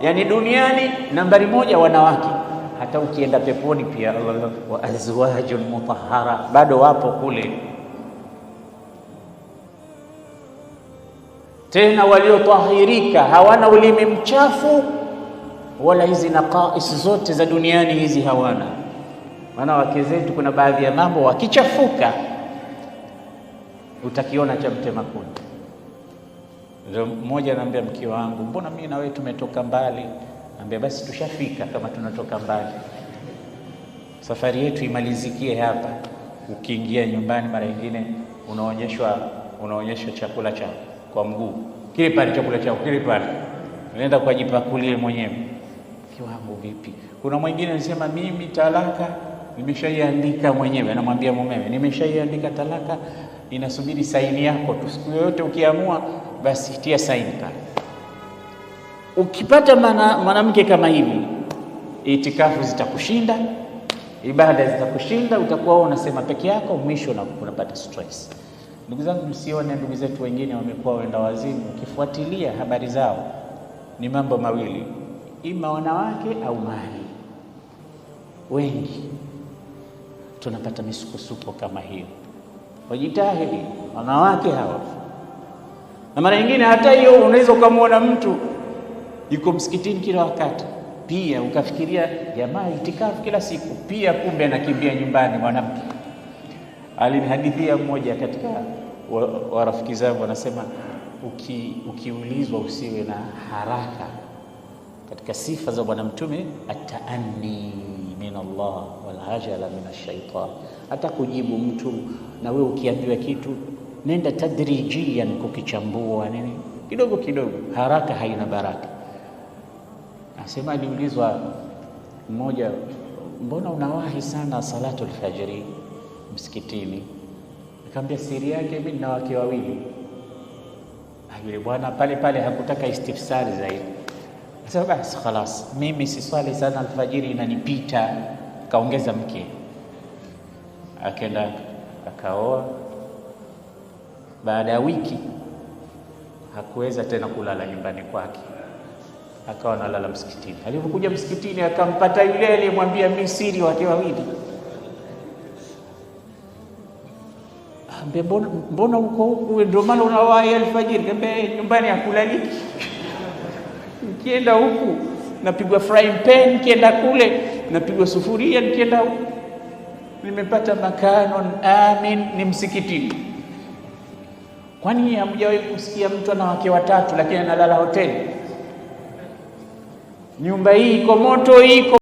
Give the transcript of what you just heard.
Yani duniani nambari moja wanawake, hata ukienda peponi pia Allah wa azwajun mutahhara, bado wapo kule. Tena waliotahirika, hawana ulimi mchafu wala hizi naqais zote za duniani hizi hawana. Maana wake zetu kuna baadhi ya mambo wakichafuka utakiona cha mtema kuni. Ndio mmoja anambia mke wangu, mbona mimi na wewe tumetoka mbali? Anambia basi tushafika kama tunatoka mbali, safari yetu imalizikie hapa. Ukiingia nyumbani mara nyingine unaonyeshwa chakula chako kwa mguu, kile pale chakula chako kile pale, unaenda kujipakulia mwenyewe. Mke wangu vipi? Kuna mwingine anasema mimi talaka nimeshaiandika mwenyewe, anamwambia mumewe nimeshaiandika talaka, inasubiri saini yako tu, siku yote ukiamua basi tia saini pale. Ukipata mwanamke kama hivi, itikafu zitakushinda, ibada zitakushinda, utakuwa unasema peke yako, mwisho na unapata stress. Ndugu zangu, msione ndugu zetu wengine wamekuwa wenda wazimu. Ukifuatilia habari zao ni mambo mawili, ima wanawake au mali. Wengi tunapata misukosuko kama hiyo. Wajitahidi wanawake hawa. Na mara nyingine hata hiyo unaweza ukamwona mtu yuko msikitini kila wakati, pia ukafikiria jamaa itikafu kila siku, pia kumbe anakimbia nyumbani mwanamke. Alinihadithia mmoja katika wa rafiki zangu, anasema ukiulizwa usiwe na haraka. Katika sifa za Bwana Mtume, at-ta'anni min Allah wal ajala min ash-shaytan. Hata kujibu mtu na wewe ukiambiwa kitu, nenda tadrijian kukichambua nini kidogo kidogo, haraka haina baraka. Anasema aliulizwa mmoja, mbona unawahi sana salatu al-fajri msikitini? Akamwambia siri yake, mimi na wake wawili. Yule bwana pale pale hakutaka istifsari zaidi. Sasa basi خلاص, mimi siswali sana alfajiri inanipita. Kaongeza mke, akaenda akaoa. Baada ya wiki hakuweza tena kulala nyumbani kwake, akawa analala msikitini. Alipokuja msikitini akampata yule aliyemwambia mimi siri wake wawili. Ambe, mbona uko huku ndio maana unawahi alfajiri? Kambe nyumbani hakulaliki. Nikienda huku napigwa frying pan, nikienda kule napigwa sufuria, nikienda huku nimepata makanon amin ni msikitini. Kwani hamjawahi kusikia mtu ana wake watatu lakini analala hoteli? Nyumba hii iko moto, hii